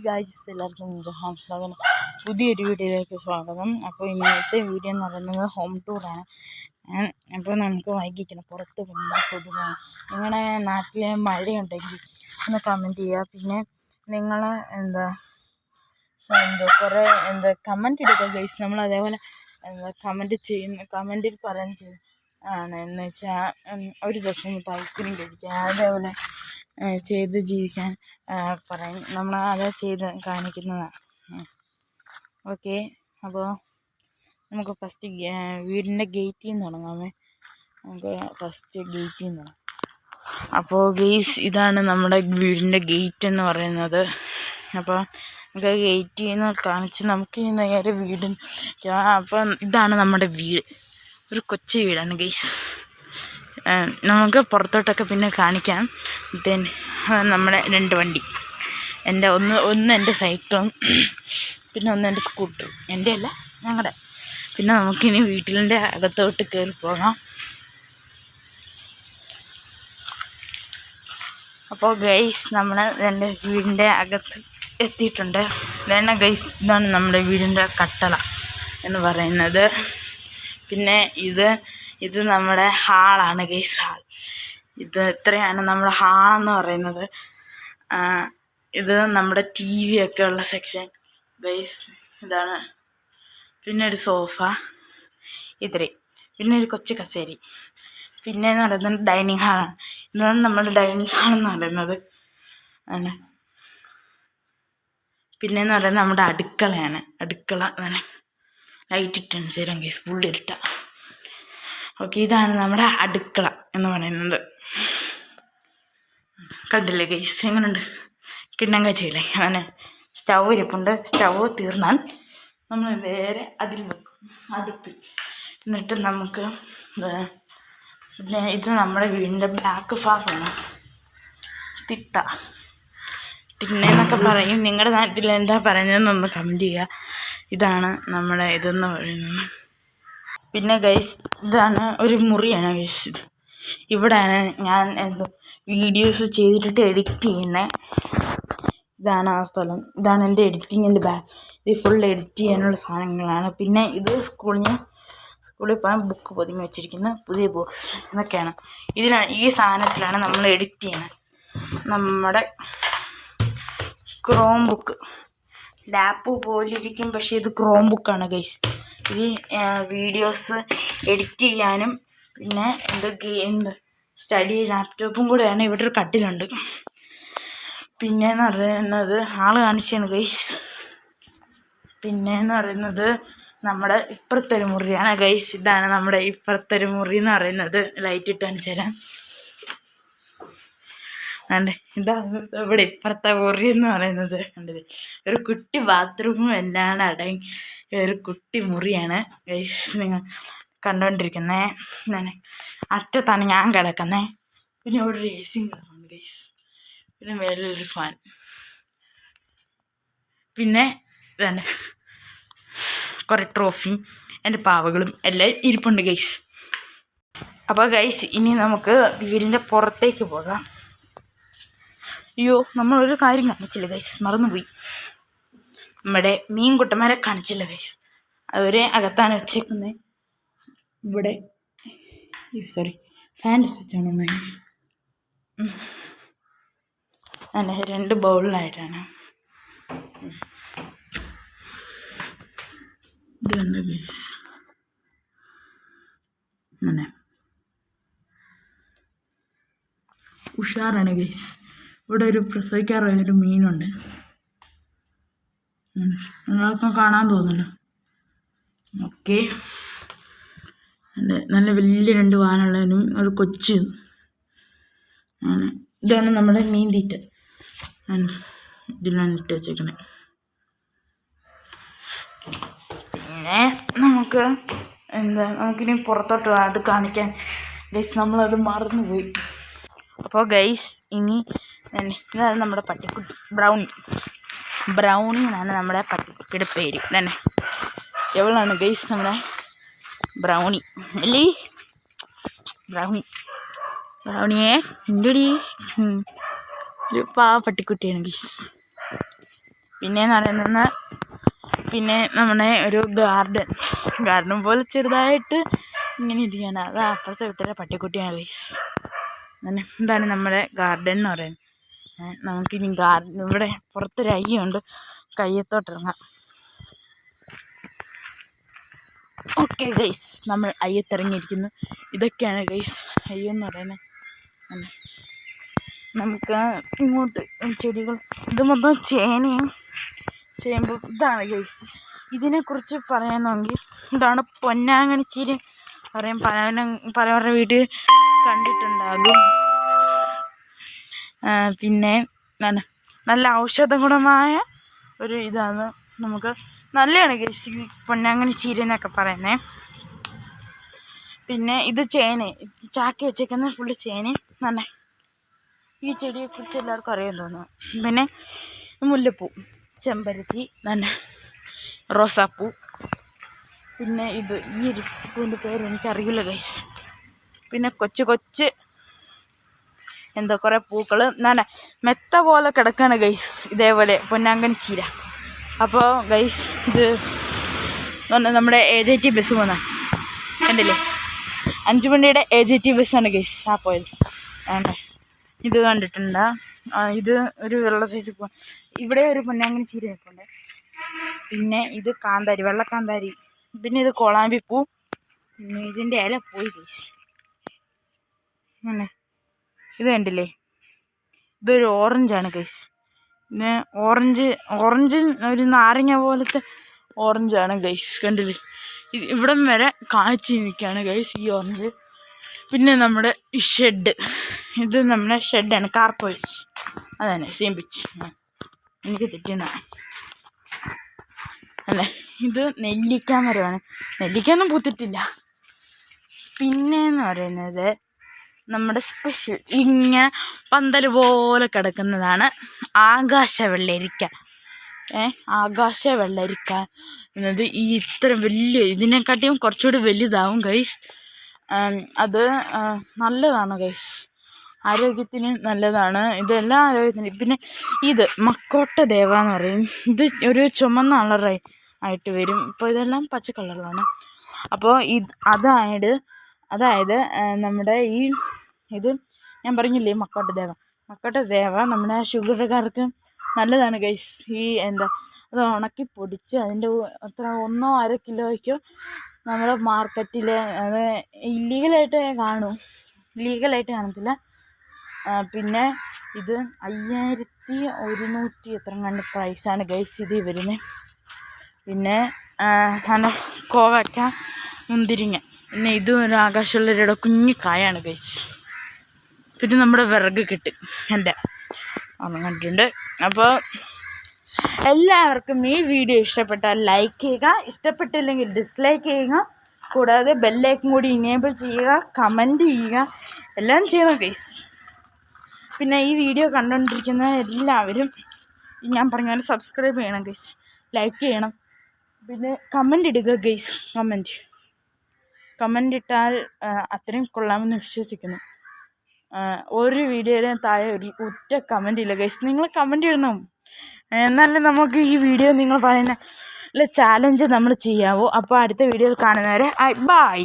Guys എല്ലാവർക്കും ജഹാൻസ് വ്ളോഗിൻ്റെ പുതിയൊരു വീഡിയോയിലേക്ക് സ്വാഗതം. അപ്പോൾ ഇന്നത്തെ വീഡിയോ എന്ന് പറയുന്നത് ഹോം ടൂറാണ്. അപ്പോൾ നമുക്ക് വൈകിക്കണം, പുറത്ത് പോകുമ്പോൾ കൊതുകാണ്. നിങ്ങളുടെ നാട്ടിൽ മഴയുണ്ടെങ്കിൽ ഒന്ന് കമൻറ്റ് ചെയ്യുക. പിന്നെ നിങ്ങൾ കുറേ കമൻറ്റ് ഇടുക ഗൈസ്. നമ്മൾ അതേപോലെ കമൻറ്റിൽ പറയുകയും ചെയ്യും എന്ന് വെച്ചാൽ ഒരു ദിവസം ഐസ്ക്രീം കഴിക്കുക, അതേപോലെ ചെയ്ത് ജീവിക്കാൻ പറയും. നമ്മൾ അത് ചെയ്ത് കാണിക്കുന്നതാണ്. ഓക്കെ, അപ്പോൾ നമുക്ക് ഫസ്റ്റ് വീടിൻ്റെ ഗേറ്റിൽ നിന്ന് തുടങ്ങാമേ. നമുക്ക് ഫസ്റ്റ് ഗേറ്റിൽ നിന്ന് തുടങ്ങാം. അപ്പോൾ ഗെയ്സ്, ഇതാണ് നമ്മുടെ വീടിൻ്റെ ഗേറ്റ് എന്ന് പറയുന്നത്. അപ്പോൾ നമുക്ക് ഗേറ്റിൽ നിന്ന് കാണിച്ച് നമുക്ക് നേരെ വീടിന്. അപ്പം ഇതാണ് നമ്മുടെ വീട്, ഒരു കൊച്ചു വീടാണ് ഗെയ്സ്. നമുക്ക് പുറത്തോട്ടൊക്കെ പിന്നെ കാണിക്കാം. ദെൻ നമ്മുടെ 2 വണ്ടി, ഒന്ന് എൻ്റെ സൈക്കിളും പിന്നെ ഒന്ന് എൻ്റെ സ്കൂട്ടറും. എൻ്റെ അല്ല, ഞങ്ങളുടെ. പിന്നെ നമുക്കിനി വീട്ടിൻ്റെ അകത്തോട്ട് കയറി പോകാം. അപ്പോൾ ഗൈസ്, നമ്മൾ എൻ്റെ വീടിൻ്റെ അകത്ത് എത്തിയിട്ടുണ്ട്. ഇതാണ് ഗൈസ്, ഇതാണ് നമ്മുടെ വീടിൻ്റെ കട്ടള എന്ന് പറയുന്നത്. പിന്നെ ഇത് നമ്മുടെ ഹാളാണ് ഗൈസ്, ഹാൾ. ഇത്രയാണ് നമ്മുടെ ഹാളെന്ന് പറയുന്നത്. ഇത് നമ്മുടെ TV ഒക്കെ ഉള്ള സെക്ഷൻ ഗൈസ്, ഇതാണ്. പിന്നെ ഒരു സോഫ, ഇത്രയും. പിന്നെ ഒരു കൊച്ചു കസേരി. പിന്നെ എന്ന് പറയുന്നത് ഡൈനിങ് ഹാളാണ്. ഇതാണ് നമ്മുടെ ഡൈനിങ് ഹാളെന്ന് പറയുന്നത്. ആണ്. പിന്നെയെന്ന് പറയുന്നത് നമ്മുടെ അടുക്കളയാണ്. അടുക്കള തന്നെ ലൈറ്റ് ഇട്ടാണ് ചേരാൻ ഗൈസ്, ഫുള്ളിരുട്ട. ഓക്കെ, ഇതാണ് നമ്മുടെ അടുക്കള എന്ന് പറയുന്നത്. കണ്ടില്ലേ ഗൈസ്, എങ്ങനെയുണ്ട്? കിണ്ണം കാഴ്ചയില്ലേ? അങ്ങനെ സ്റ്റൗ ഇരിപ്പുണ്ട്. സ്റ്റൗ തീർന്നാൽ നമ്മൾ നേരെ അതിൽ വെക്കും, അടുപ്പിൽ. എന്നിട്ട് നമുക്ക് പിന്നെ ഇത് നമ്മുടെ വീടിൻ്റെ ബാക്ക് ഭാഗമാണ്, തിട്ട തിണ്ണയെന്നൊക്കെ പറയും. നിങ്ങളുടെ നാട്ടിൽ എന്താ പറയുന്നതെന്നൊന്ന് കമൻറ്റ് ചെയ്യുക. ഇതാണ് നമ്മുടെ ഇതെന്ന് പറയുന്നത്. പിന്നെ ഗൈസ്, ഇതാണ് ഒരു മുറിയാണ് ഗൈസ്. ഇത് ഇവിടെയാണ് ഞാൻ വീഡിയോസ് ചെയ്തിട്ട് എഡിറ്റ് ചെയ്യുന്നത്. ഇതാണ് ആ സ്ഥലം. ഇതാണ് എൻ്റെ എഡിറ്റിങ്ങിൻ്റെ ഇത് ഫുൾ എഡിറ്റ് ചെയ്യാനുള്ള സാധനങ്ങളാണ്. പിന്നെ ഇത് സ്കൂളിൽ പോകാൻ ബുക്ക് പൊതിഞ്ഞ് വെച്ചിരിക്കുന്ന പുതിയ ബോക്സ് ഇതൊക്കെയാണ്. ഈ സാധനത്തിലാണ് നമ്മൾ എഡിറ്റ് ചെയ്യുന്നത്. നമ്മുടെ ക്രോം ബുക്ക്, ലാപ്പ് പോലിരിക്കും, പക്ഷേ ഇത് ക്രോം ബുക്കാണ് ഗൈസ്. ഈ വീഡിയോസ് എഡിറ്റ് ചെയ്യാനും പിന്നെ സ്റ്റഡി ലാപ്ടോപ്പും കൂടെയാണ്. ഇവിടെ ഒരു കട്ടിലുണ്ട്. പിന്നെയെന്ന് പറയുന്നത് ആൾ കാണിച്ചാണ് ഗൈസ്. പിന്നെയെന്ന് പറയുന്നത് നമ്മുടെ ഇപ്പുറത്തൊരു മുറിയാണ് ഗൈസ്. ഇതാണ് നമ്മുടെ ഇപ്പുറത്തൊരു മുറി എന്ന് പറയുന്നത്. ലൈറ്റ് ഇട്ട് കാണിച്ചു തരാം. ഇതാണ് ഇവിടെ ഇപ്പുറത്തെ മുറി എന്ന് പറയുന്നത്. കണ്ടത് ഒരു കുട്ടി ബാത്റൂമും എല്ലാം അടങ്ങി ഒരു കുട്ടി മുറിയാണ് ഗൈസ് നിങ്ങൾ കണ്ടുകൊണ്ടിരിക്കുന്നത്. അറ്റത്താണ് ഞാൻ കിടക്കുന്നത്. പിന്നെ ഇവിടെ ഒരു AC കിടക്കുന്നുണ്ട് ഗൈസ്. പിന്നെ മേലൊരു ഫാൻ. പിന്നെ ഇതാണ് കുറേ ട്രോഫിയും എൻ്റെ പാവകളും എല്ലാം ഇരിപ്പുണ്ട് ഗൈസ്. അപ്പോൾ ഗൈസ്, ഇനി നമുക്ക് വീടിൻ്റെ പുറത്തേക്ക് പോകാം. അയ്യോ, നമ്മളൊരു കാര്യം കാണിച്ചില്ല ഗൈസ്, മറന്നുപോയി. നമ്മുടെ മീൻകുട്ടന്മാരെ കാണിച്ചില്ല ഗൈസ്. അവരെ അകത്താണ് വെച്ചേക്കുന്നത്. ഇവിടെ ഫാൻ്റെ സ്വിച്ചാണ് ഒന്ന്. അല്ല, 2 ബൗളിലായിട്ടാണ്. ഇതുണ്ട് ഗൈസ്, അങ്ങനെ ഉഷാറാണ് ഗൈസ്. ഇവിടെ ഒരു പ്രസവിക്കാറായൊരു മീനുണ്ട്. നിങ്ങളൊക്കെ കാണാൻ തോന്നുന്നല്ലോ. ഓക്കെ, നല്ല വലിയ 2 വാനുള്ളതിനും ഒരു കൊച്ചു ആണ്. ഇതാണ് നമ്മുടെ മീൻ തീറ്റ. ഇതിലാണ് ഇട്ട് വെച്ചേക്കുന്നത്. പിന്നെ നമുക്കിനി പുറത്തോട്ട് അത് കാണിക്കാൻ ഗൈസ്, നമ്മളത് മറന്നുപോയി. അപ്പോൾ ഗൈസ്, ഇനി ഇതാണ് നമ്മുടെ പട്ടിക്കുട്ടി ബ്രൗണി എന്നാണ് നമ്മുടെ പട്ടിക്കുട്ടിയുടെ പേര്. തന്നെ എവളാണ് ഗൈസ് നമ്മുടെ ബ്രൗണി അല്ലേ? ബ്രൗണിയെ ഇണ്ടടി, ഒരു പട്ടിക്കുട്ടിയാണ് ഗൈസ്. പിന്നെയെന്ന് പറയുന്നത് പിന്നെ നമ്മുടെ ഒരു ഗാർഡൻ പോലെ ചെറുതായിട്ട് ഇങ്ങനെ ഇരിക്കുകയാണ്. അത് അപ്പുറത്തെ വീട്ടിലെ പട്ടിക്കുട്ടിയാണ് ഗൈസ്. അങ്ങനെ ഇതാണ് നമ്മുടെ ഗാർഡൻ എന്ന് പറയുന്നത്. നമുക്കിനി ഇവിടെ പുറത്തൊരു അയ്യുണ്ട്, കയ്യത്തോട്ടിറങ്ങാം. ഓക്കെ ഗൈസ്, നമ്മൾ അയ്യത്തിറങ്ങിയിരിക്കുന്നു. ഇതൊക്കെയാണ് ഗൈസ് അയ്യെന്ന് പറയുന്നത്. നമുക്ക് ഇങ്ങോട്ട് ചെടികൾ, ഇത് മൊത്തം ചേമ്പ്. ഇതാണ് ഗൈസ്. ഇതിനെക്കുറിച്ച് പറയാമെങ്കിൽ ഇതാണ് പൊന്നാങ്കണ്ണി ചീര പറയും. പലവരുടെ വീട്ടിൽ കണ്ടിട്ടുണ്ടാകും. പിന്നെ നല്ല ഔഷധ ഗുണമായ ഒരു ഇതാണ്. നമുക്ക് നല്ലതാണ് ഗൈസ് പൊന്നാങ്കണ്ണി ചീര എന്നൊക്കെ പറയുന്നത്. പിന്നെ ഇത് ചാക്കി വെച്ചേക്കുന്ന ഫുള്ള് നല്ല ഈ ചെടിയെക്കുറിച്ച് എല്ലാവർക്കും അറിയാൻ തോന്നുന്നു. പിന്നെ മുല്ലപ്പൂ, ചെമ്പരത്തി, റോസാപ്പൂ. പിന്നെ ഈ ഒരു പൂവിൻ്റെ പേര് എനിക്കറിയില്ല ഗൈസ്. പിന്നെ കൊച്ച് എന്തോ കുറേ പൂക്കൾ മെത്ത പോലെ കിടക്കുകയാണ് ഗൈസ്. ഇതേപോലെ പൊന്നാങ്കണ്ണി ചീര. അപ്പോൾ ഗൈസ് ഇത് നമ്മുടെ AJT ബസ് പോകുന്ന കണ്ടില്ലേ, 5 വണ്ടിയുടെ AJT ബസ്സാണ് ഗൈസ് ആ പോയത്. ഇത് കണ്ടിട്ടുണ്ട്. ഇത് ഒരു വെള്ള സൈസ് പൂ. ഇവിടെ ഒരു പൊന്നാങ്കണ്ണി ചീര നിൽപ്പുണ്ട്. പിന്നെ ഇത് കാന്താരി, വെള്ളക്കാന്താരി. പിന്നെ ഇത് കോളാമ്പിപ്പൂ. പിന്നെ ഇതിൻ്റെ ഇല പോയി ഗൈസ്. ഇത് കണ്ടില്ലേ, ഇതൊരു ഓറഞ്ചാണ് ഗൈസ്. പിന്നെ ഓറഞ്ച് ഒരു നാരങ്ങ പോലത്തെ ഓറഞ്ചാണ് ഗൈസ്. കണ്ടില്ലേ, ഇവിടം വരെ കാഴ്ച നിൽക്കുകയാണ് ഗൈസ് ഈ ഓറഞ്ച്. പിന്നെ നമ്മുടെ ഈ ഷെഡ്, ഇത് നമ്മുടെ ഷെഡാണ്, കാർപോയ്സ്. അതാണ് സെയിം പിച്ച്. എനിക്ക് തെറ്റുന്ന അല്ലേ. ഇത് നെല്ലിക്ക മരമാണ്. നെല്ലിക്കൊന്നും പൂത്തിട്ടില്ല. പിന്നെയെന്ന് പറയുന്നത് നമ്മുടെ സ്പെഷ്യൽ ഇങ്ങനെ പന്തൽ പോലെ കിടക്കുന്നതാണ് ആകാശ വെള്ളരിക്ക. ആകാശ വെള്ളരിക്ക എന്നത് ഈ ഇത്ര വലിയ, ഇതിനെക്കാട്ടിയും കുറച്ചുകൂടി വലുതാവും ഗൈസ്. അത് നല്ലതാണ് ഗൈസ്, ആരോഗ്യത്തിന് നല്ലതാണ്. ഇതെല്ലാം ആരോഗ്യത്തിന്. പിന്നെ ഇത് മക്കോട്ട ദേവ എന്ന് പറയും. ഇത് ഒരു ചുമന്ന കളറായിട്ട് വരും. ഇപ്പോൾ ഇതെല്ലാം പച്ച കളറിലാണ്. അപ്പോൾ അതായത് നമ്മുടെ ഇത് ഞാൻ പറഞ്ഞില്ലേ മക്കോട്ട ദേവ നമ്മുടെ ഷുഗറുകാർക്ക് നല്ലതാണ് ഗൈസ്. അത് ഉണക്കി പൊടിച്ച് അതിൻ്റെ അത്ര 1-1.5 കിലോയ്ക്കോ നമ്മുടെ മാർക്കറ്റിൽ, അത് ഇല്ലീഗലായിട്ട് ലീഗലായിട്ട് കാണത്തില്ല. പിന്നെ ഇത് 5100 എത്ര കണ്ട് പ്രൈസാണ് ഗൈസ് ഇത് വരുന്നത്. പിന്നെ കോവയ്ക്ക, മുന്തിരിങ്ങ. പിന്നെ ഇതും ഒരു ആകാശമുള്ളവരുടെ കുഞ്ഞു കായാണ് ഗൈസ്. പിന്നെ നമ്മുടെ വിറക് കെട്ട് എൻ്റെ കണ്ടിട്ടുണ്ട്. അപ്പോൾ എല്ലാവർക്കും ഈ വീഡിയോ ഇഷ്ടപ്പെട്ടാൽ ലൈക്ക് ചെയ്യുക, ഇഷ്ടപ്പെട്ടില്ലെങ്കിൽ ഡിസ്ലൈക്ക് ചെയ്യുക. കൂടാതെ ബെല്ലൈക്കൻ കൂടി ഇനേബിൾ ചെയ്യുക, കമൻറ്റ് ചെയ്യുക, എല്ലാം ചെയ്യണം ഗൈസ്. പിന്നെ ഈ വീഡിയോ കണ്ടുകൊണ്ടിരിക്കുന്ന എല്ലാവരും ഞാൻ പറഞ്ഞ പോലെ സബ്സ്ക്രൈബ് ചെയ്യണം ഗൈസ്, ലൈക്ക് ചെയ്യണം. പിന്നെ കമൻ്റ് ഇടുക ഗൈസ്. കമൻ്റ് ഇട്ടാൽ അത്രയും കൊള്ളാമെന്ന് വിശ്വസിക്കുന്നു. ഒരു വീഡിയോയിലും താഴെ ഒറ്റ കമൻ്റ് ഇല്ല ഗൈസ്. നിങ്ങൾ കമൻ്റ് ഇടണം, എന്നാലേ നമുക്ക് ഈ വീഡിയോ നിങ്ങൾ പറയുന്ന ചാലഞ്ച് നമ്മൾ ചെയ്യാവൂ. അപ്പോൾ അടുത്ത വീഡിയോയിൽ കാണുന്നവരെ ബൈ.